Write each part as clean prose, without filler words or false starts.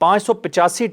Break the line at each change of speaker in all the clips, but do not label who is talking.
585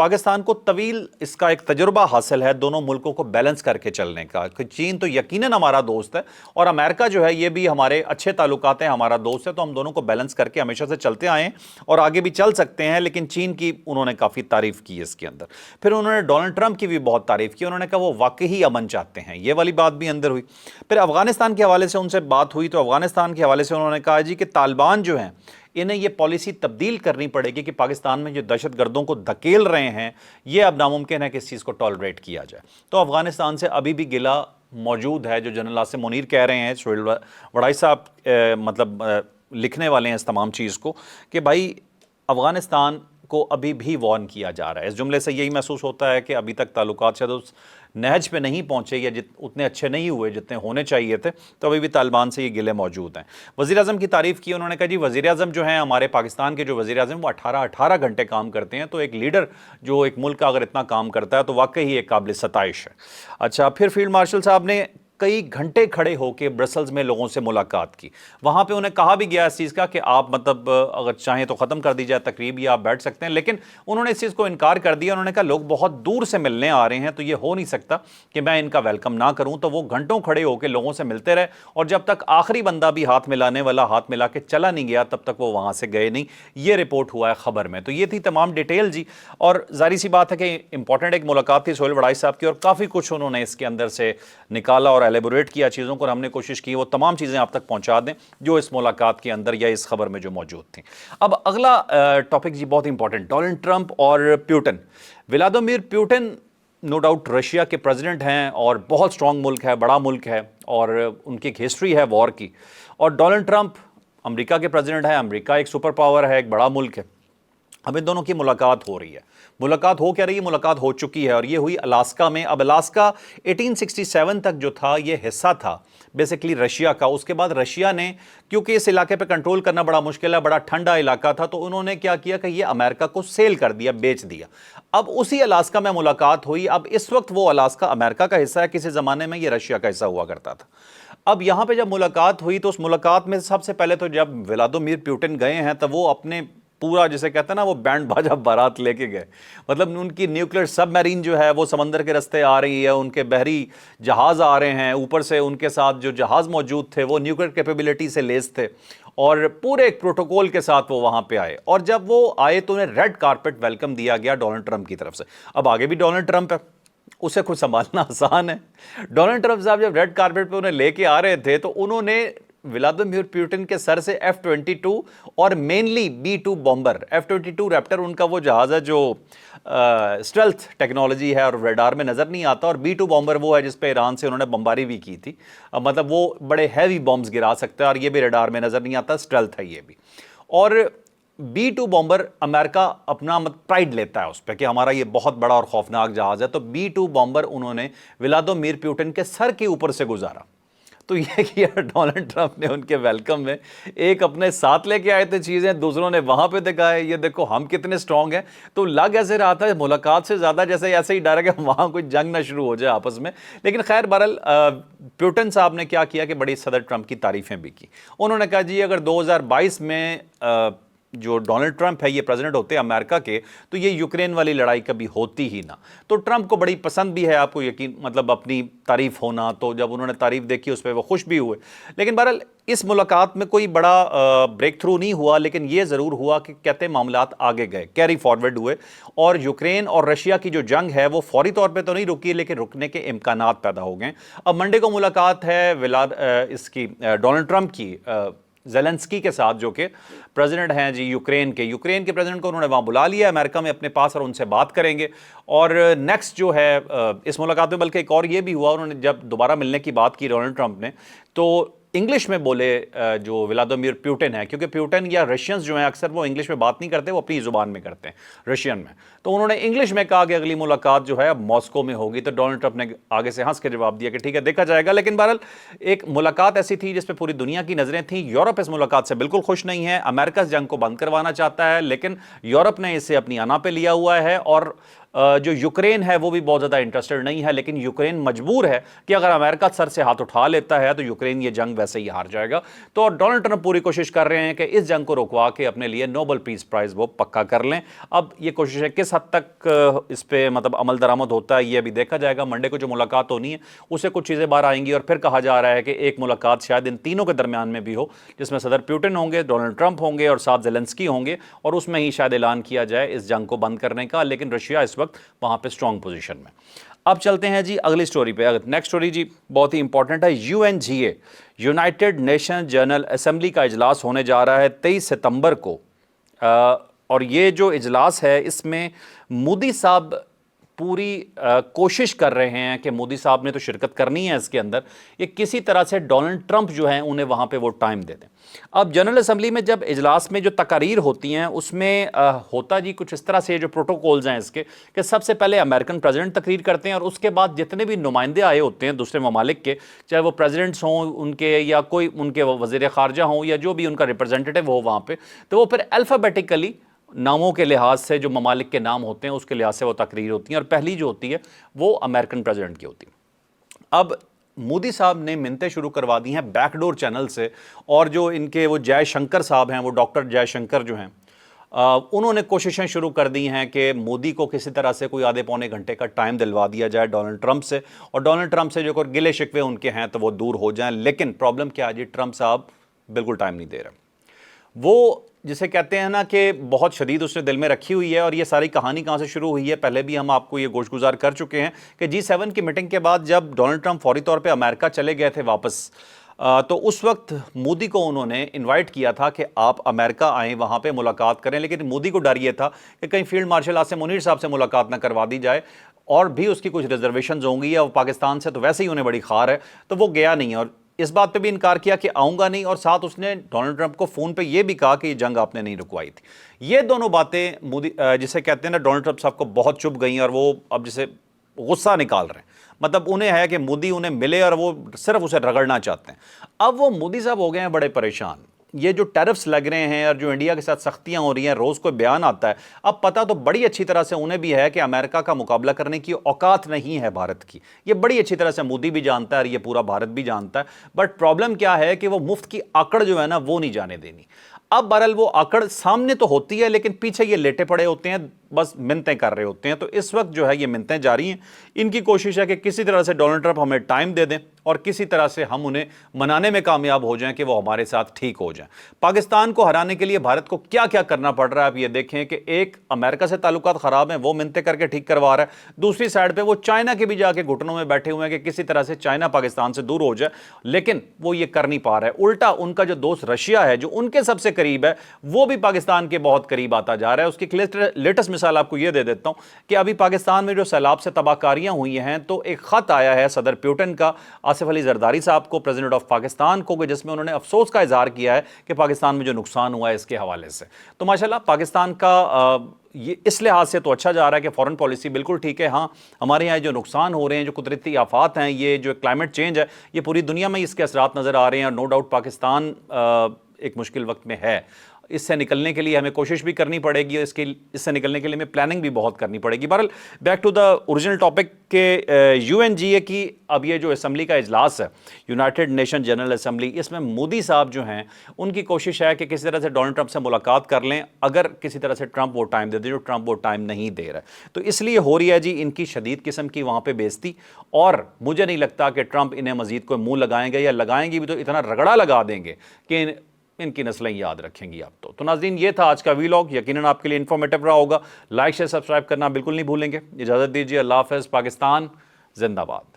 پاکستان کو طویل اس کا ایک تجربہ حاصل ہے دونوں ملکوں کو بیلنس کر کے چلنے کا. چین تو یقیناً ہمارا دوست ہے اور امریکہ جو ہے یہ بھی ہمارے اچھے تعلقات ہیں, ہمارا دوست ہے, تو ہم دونوں کو بیلنس کر کے ہمیشہ سے چلتے آئے ہیں اور آگے بھی چل سکتے ہیں. لیکن چین کی انہوں نے کافی تعریف کی اس کے اندر. پھر انہوں نے ڈونلڈ ٹرمپ کی بھی بہت تعریف کی, انہوں نے کہا وہ واقعی امن چاہتے ہیں, یہ والی بات بھی اندر ہوئی. پھر افغانستان کے حوالے سے ان سے بات ہوئی تو افغانستان کے حوالے سے انہوں نے کہا جی کہ طالبان جو ہیں انہیں یہ پالیسی تبدیل کرنی پڑے گی کہ پاکستان میں جو دہشت گردوں کو دھکیل رہے ہیں یہ اب ناممکن ہے کہ اس چیز کو ٹالریٹ کیا جائے. تو افغانستان سے ابھی بھی گلہ موجود ہے. جو جنرل عاصم منیر کہہ رہے ہیں, سہیل وڑائی صاحب مطلب لکھنے والے ہیں اس تمام چیز کو, کہ بھائی افغانستان کو ابھی بھی وارن کیا جا رہا ہے. اس جملے سے یہی محسوس ہوتا ہے کہ ابھی تک تعلقات شاید اس نہج پہ نہیں پہنچے یا اتنے اچھے نہیں ہوئے جتنے ہونے چاہیے تھے, تو ابھی بھی طالبان سے یہ گلے موجود ہیں. وزیر اعظم کی تعریف کی, انہوں نے کہا جی وزیر اعظم جو ہیں ہمارے پاکستان کے جو وزیر اعظم وہ 18 گھنٹے کام کرتے ہیں, تو ایک لیڈر جو ایک ملک کا اگر اتنا کام کرتا ہے تو واقعی ایک قابل ستائش ہے. اچھا, پھر فیلڈ مارشل صاحب نے کئی گھنٹے کھڑے ہو کے برسلز میں لوگوں سے ملاقات کی. وہاں پہ انہیں کہا بھی گیا اس چیز کا کہ آپ مطلب اگر چاہیں تو ختم کر دی جائے تقریب یا آپ بیٹھ سکتے ہیں, لیکن انہوں نے اس چیز کو انکار کر دیا. انہوں نے کہا لوگ بہت دور سے ملنے آ رہے ہیں تو یہ ہو نہیں سکتا کہ میں ان کا ویلکم نہ کروں. تو وہ گھنٹوں کھڑے ہو کے لوگوں سے ملتے رہے اور جب تک آخری بندہ بھی ہاتھ ملانے والا ہاتھ ملا کے چلا نہیں گیا تب تک وہ وہاں سے گئے نہیں. یہ رپورٹ ہوا ہے خبر میں. تو یہ تھی تمام ڈیٹیل جی, اور ظاہری سی بات ہے کہ امپورٹنٹ ایک ملاقات تھی سہیل وڑائی صاحب کی اور کافی کچھ انہوں نے اس کے اندر سے نکالا اور ایلیبوریٹ کیا چیزوں کو, اور ہم نے کوشش کی وہ تمام چیزیں آپ تک پہنچا دیں جو اس ملاقات کے اندر یا اس خبر میں جو موجود تھیں. اب اگلا ٹاپک جی بہت امپورٹنٹ, ڈونلڈ ٹرمپ اور Putin. Vladimir Putin no doubt Russia کے پریزیڈنٹ ہیں اور بہت سٹرونگ ملک ہے, بڑا ملک ہے اور ان کی ایک ہسٹری ہے وار کی. اور ڈونلڈ ٹرمپ امریکہ کے پریزیڈنٹ ہیں, امریکہ ایک سپر پاور ہے, ایک بڑا ملک ہے. اب ان دونوں کی ملاقات ہو رہی ہے. ملاقات ہو کیا رہی ہے, ملاقات ہو چکی ہے اور یہ ہوئی الاسکا میں. اب الاسکا 1867 تک جو تھا یہ حصہ تھا بیسیکلی رشیا کا. اس کے بعد رشیا نے, کیونکہ اس علاقے پہ کنٹرول کرنا بڑا مشکل ہے, بڑا ٹھنڈا علاقہ تھا, تو انہوں نے کیا کیا کہ یہ امریکہ کو سیل کر دیا, بیچ دیا. اب اسی الاسکا میں ملاقات ہوئی. اب اس وقت وہ الاسکا امریکہ کا حصہ ہے, کسی زمانے میں یہ رشیا کا حصہ ہوا کرتا تھا. اب یہاں پہ جب ملاقات ہوئی تو اس ملاقات میں سب سے پہلے تو جب ولادیمیر پیوٹن گئے ہیں تو وہ اپنے پورا جسے کہتے ہیں نا وہ بینڈ باجا بارات لے کے گئے. مطلب ان کی نیوکلیر سب میرین جو ہے وہ سمندر کے رستے آ رہی ہے, ان کے بحری جہاز آ رہے ہیں, اوپر سے ان کے ساتھ جو جہاز موجود تھے وہ نیوکلیر کیپیبلٹی سے لیس تھے اور پورے ایک پروٹوکول کے ساتھ وہ وہاں پہ آئے. اور جب وہ آئے تو انہیں ریڈ کارپٹ ویلکم دیا گیا ڈونلڈ ٹرمپ کی طرف سے. اب آگے بھی ڈونلڈ ٹرمپ ہے, اسے خود سنبھالنا آسان ہے. ڈونلڈ ٹرمپ صاحب جب ریڈ کارپٹ پہ انہیں لے کے آ رہے تھے تو انہوں نے ولادیمیر پیوٹن کے سر سے F-22 اور mainly B-2 bomber, F-22 Raptor ان کا وہ جہاز ہے جو اسٹیلتھ ٹیکنالوجی ہے اور ریڈار میں نظر نہیں آتا, اور B-2 بومبر وہ ہے جس پہ ایران سے انہوں نے بمباری بھی کی تھی. مطلب وہ بڑے ہیوی بمبز گرا سکتا ہے اور یہ بھی ریڈار میں نظر نہیں آتا, اسٹیلتھ ہے یہ بھی. اور B-2 بومبر امریکہ اپنا پرائڈ لیتا ہے اس پہ کہ ہمارا یہ بہت بڑا اور خوفناک جہاز ہے. تو B-2 بومبر انہوں نے ولادیمیر پیوٹن کے سر کے اوپر سے گزارا. تو یہ کیا ڈونلڈ ٹرمپ نے ان کے ویلکم میں, ایک اپنے ساتھ لے کے آئے تھے چیزیں, دوسروں نے وہاں پہ دکھائے یہ دیکھو ہم کتنے سٹرونگ ہیں. تو لگ ایسے رہا تھا ملاقات سے زیادہ جیسے ایسے ہی ڈر ہے کہ وہاں کوئی جنگ نہ شروع ہو جائے آپس میں. لیکن خیر بہرحال پیوٹن صاحب نے کیا کیا کہ بڑی صدر ٹرمپ کی تعریفیں بھی کی. انہوں نے کہا جی اگر 2022 میں جو ڈونلڈ ٹرمپ ہے یہ پریزیڈنٹ ہوتے امریکہ کے تو یہ یوکرین والی لڑائی کبھی ہوتی ہی نہ. تو ٹرمپ کو بڑی پسند بھی ہے, آپ کو یقین مطلب اپنی تعریف ہونا, تو جب انہوں نے تعریف دیکھی اس پہ وہ خوش بھی ہوئے. لیکن بہرحال اس ملاقات میں کوئی بڑا بریک تھرو نہیں ہوا, لیکن یہ ضرور ہوا کہ کہتے معاملات آگے گئے, کیری فارورڈ ہوئے, اور یوکرین اور رشیا کی جو جنگ ہے وہ فوری طور پہ تو نہیں رکی لیکن رکنے کے امکانات پیدا ہو گئے. اب منڈے کو ملاقات ہے اس کی ڈونلڈ ٹرمپ کی زیلنسکی کے ساتھ جو کہ پریزیڈنٹ ہیں جی یوکرین کے پریزیڈنٹ کو انہوں نے وہاں بلا لیا ہے امریکہ میں اپنے پاس, اور ان سے بات کریں گے. اور نیکسٹ جو ہے اس ملاقات میں بلکہ ایک اور یہ بھی ہوا, انہوں نے جب دوبارہ ملنے کی بات کی ڈونلڈ ٹرمپ نے تو انگلش میں بولے جو ولادیمیر پیوٹن ہے, کیونکہ پیوٹن یا رشینز جو ہیں اکثر وہ انگلش میں بات نہیں کرتے, وہ اپنی زبان میں کرتے ہیں رشین میں. تو انہوں نے انگلش میں کہا کہ اگلی ملاقات جو ہے اب ماسکو میں ہوگی. تو ڈونلڈ ٹرمپ نے آگے سے ہنس کے جواب دیا کہ ٹھیک ہے دیکھا جائے گا. لیکن بہرحال ایک ملاقات ایسی تھی جس پہ پوری دنیا کی نظریں تھیں. یورپ اس ملاقات سے بالکل خوش نہیں ہے, امریکہ اس جنگ کو بند کروانا چاہتا ہے, لیکن یورپ نے اسے اپنی انا پہ لیا ہوا ہے. اور جو یوکرین ہے وہ بھی بہت زیادہ انٹرسٹڈ نہیں ہے، لیکن یوکرین مجبور ہے کہ اگر امریکہ سر سے ہاتھ اٹھا لیتا ہے تو یوکرین یہ جنگ ویسے ہی ہار جائے گا. تو ڈونلڈ ٹرمپ پوری کوشش کر رہے ہیں کہ اس جنگ کو رکوا کے اپنے لیے نوبل پیس پرائز وہ پکا کر لیں. اب یہ کوشش ہے کس حد تک اس پہ مطلب عمل درآمد ہوتا ہے یہ ابھی دیکھا جائے گا. منڈے کو جو ملاقات ہونی ہے اسے کچھ چیزیں باہر آئیں گی، اور پھر کہا جا رہا ہے کہ ایک ملاقات شاید ان تینوں کے درمیان میں بھی ہو، جس میں صدر پیوٹن ہوں گے، ڈونلڈ ٹرمپ ہوں گے اور ساتھ زیلنسکی ہوں گے، اور اس میں ہی شاید اعلان کیا جائے اس جنگ کو بند کرنے کا. لیکن رشیا اس وقت وہاں پہ اسٹرانگ پوزیشن میں. اب چلتے ہیں جی اگلی سٹوری پہ. نیکسٹ سٹوری جی بہت ہی امپورٹنٹ ہے. UNGA United nation general assembly کا اجلاس ہونے جا رہا ہے 23 ستمبر کو، اور یہ جو اجلاس ہے اس میں مودی صاحب پوری کوشش کر رہے ہیں کہ مودی صاحب نے تو شرکت کرنی ہے اس کے اندر، یہ کسی طرح سے ڈونلڈ ٹرمپ جو ہیں انہیں وہاں پہ وہ ٹائم دے دیں. اب جنرل اسمبلی میں جب اجلاس میں جو تقاریر ہوتی ہیں اس میں ہوتا جی کچھ اس طرح سے، جو پروٹوکولز ہیں اس کے، کہ سب سے پہلے امریکن پریزیڈنٹ تقریر کرتے ہیں، اور اس کے بعد جتنے بھی نمائندے آئے ہوتے ہیں دوسرے ممالک کے، چاہے وہ پریزیڈنٹس ہوں ان کے یا کوئی ان کے وزیر خارجہ ہوں یا جو بھی ان کا ریپرزینٹیٹیو ہو وہاں پہ، تو وہ پھر الفابیٹیکلی ناموں کے لحاظ سے، جو ممالک کے نام ہوتے ہیں اس کے لحاظ سے وہ تقریر ہوتی ہیں، اور پہلی جو ہوتی ہے وہ امریکن پریزیڈنٹ کی ہوتی ہے. اب مودی صاحب نے منتیں شروع کروا دی ہیں بیک ڈور چینل سے، اور جو ان کے وہ جے شنکر صاحب ہیں، وہ ڈاکٹر جے شنکر جو ہیں، انہوں نے کوششیں شروع کر دی ہیں کہ مودی کو کسی طرح سے کوئی آدھے پونے گھنٹے کا ٹائم دلوا دیا جائے ڈونلڈ ٹرمپ سے، اور ڈونلڈ ٹرمپ سے جو کوئی گلے شکوے ان کے ہیں تو وہ دور ہو جائیں. لیکن پرابلم کیا ہے جی، ٹرمپ صاحب بالکل ٹائم نہیں دے رہے. وہ جسے کہتے ہیں نا کہ بہت شدید اس نے دل میں رکھی ہوئی ہے. اور یہ ساری کہانی کہاں سے شروع ہوئی ہے، پہلے بھی ہم آپ کو یہ گوش گزار کر چکے ہیں کہ G7 کی میٹنگ کے بعد جب ڈونلڈ ٹرمپ فوری طور پہ امریکہ چلے گئے تھے واپس، تو اس وقت مودی کو انہوں نے انوائٹ کیا تھا کہ آپ امریکہ آئیں، وہاں پہ ملاقات کریں. لیکن مودی کو ڈر یہ تھا کہ کہیں فیلڈ مارشل عاصم منیر صاحب سے ملاقات نہ کروا دی جائے، اور بھی اس کی کچھ ریزرویشنز ہوں گی، یا وہ پاکستان سے تو ویسے ہی انہیں بڑی خار ہے، تو وہ گیا نہیں، اور اس بات پہ بھی انکار کیا کہ آؤں گا نہیں. اور ساتھ اس نے ڈونلڈ ٹرمپ کو فون پہ یہ بھی کہا کہ یہ جنگ آپ نے نہیں رکوائی تھی. یہ دونوں باتیں مودی جسے کہتے ہیں نا ڈونلڈ ٹرمپ صاحب کو بہت چبھ گئیں، اور وہ اب جسے غصہ نکال رہے ہیں. مطلب انہیں ہے کہ مودی انہیں ملے اور وہ صرف اسے رگڑنا چاہتے ہیں. اب وہ مودی صاحب ہو گئے ہیں بڑے پریشان. یہ جو ٹیرفز لگ رہے ہیں اور جو انڈیا کے ساتھ سختیاں ہو رہی ہیں، روز کوئی بیان آتا ہے. اب پتہ تو بڑی اچھی طرح سے انہیں بھی ہے کہ امریکہ کا مقابلہ کرنے کی اوقات نہیں ہے بھارت کی. یہ بڑی اچھی طرح سے مودی بھی جانتا ہے اور یہ پورا بھارت بھی جانتا ہے. بٹ پرابلم کیا ہے کہ وہ مفت کی آکڑ جو ہے نا وہ نہیں جانے دینی. اب بہرحال وہ آکڑ سامنے تو ہوتی ہے، لیکن پیچھے یہ لیٹے پڑے ہوتے ہیں، بس منتیں کر رہے ہوتے ہیں. تو اس وقت جو ہے یہ منتیں جاری ہیں. ان کی کوشش ہے کہ کسی طرح سے ڈونلڈ ٹرمپ ہمیں ٹائم دے دیں اور کسی طرح سے ہم انہیں منانے میں کامیاب ہو جائیں کہ وہ ہمارے ساتھ ٹھیک ہو جائیں. پاکستان کو ہرانے کے لیے بھارت کو کیا کیا کرنا پڑ رہا ہے آپ یہ دیکھیں کہ ایک امریکہ سے تعلقات خراب ہیں، وہ منتیں کر کے ٹھیک کروا رہا ہے. دوسری سائڈ پہ وہ چائنا کے بھی جا کے گھٹنوں میں بیٹھے ہوئے ہیں کہ کسی طرح سے چائنا پاکستان سے دور ہو جائے، لیکن وہ یہ کر نہیں پا رہا ہے. الٹا ان کا جو دوست رشیا ہے، جو ان کے سب سے قریب ہے، وہ بھی پاکستان کے بہت قریب آتا جا رہا ہے. اس کی لیٹسٹ مثال آپ کو یہ دے دیتا ہوں کہ ابھی پاکستان میں جو سیلاب سے تباہ کاریاں ہوئی ہیں، تو ایک خط آیا ہے صدر پیوٹن کا آصف علی زرداری صاحب کو، پریزیڈنٹ آف پاکستان کو، جس میں انہوں نے افسوس کا اظہار کیا ہے کہ پاکستان میں جو نقصان ہوا ہے اس کے حوالے سے. تو ماشاءاللہ پاکستان کا یہ اس لحاظ سے تو اچھا جا رہا ہے کہ فورن پالیسی بالکل ٹھیک ہے. ہاں ہمارے یہاں جو نقصان ہو رہے ہیں، جو قدرتی آفات ہیں، یہ جو کلائمیٹ چینج ہے، یہ پوری دنیا میں اس کے اثرات نظر آ رہے ہیں. اور نو ڈاؤٹ پاکستان ایک مشکل وقت میں ہے. اس سے نکلنے کے لیے ہمیں کوشش بھی کرنی پڑے گی، اس سے نکلنے کے لیے ہمیں پلاننگ بھی بہت کرنی پڑے گی. بہرحال back to the original topic کہ UNGA کی اب یہ جو اسمبلی کا اجلاس ہے، یونائٹڈ نیشن جنرل اسمبلی، اس میں مودی صاحب جو ہیں ان کی کوشش ہے کہ کسی طرح سے ڈونلڈ ٹرمپ سے ملاقات کر لیں، اگر کسی طرح سے ٹرمپ وہ ٹائم دے دے، جو ٹرمپ وہ ٹائم نہیں دے رہا ہے. تو اس لیے ہو رہی ہے جی ان کی شدید قسم کی وہاں پہ بے عزتی. اور مجھے نہیں لگتا کہ ٹرمپ انہیں مزید کوئی منہ لگائیں گے، یا لگائیں گے بھی تو اتنا رگڑا لگا دیں گے کہ ان کی نسلیں یاد رکھیں گی آپ. تو ناظرین یہ تھا آج کا ویلاگ، یقیناً آپ کے لیے انفارمیٹیو رہا ہوگا. لائک شیئر سبسکرائب کرنا بالکل نہیں بھولیں گے. اجازت دیجیے، اللہ حافظ. پاکستان زندہ باد.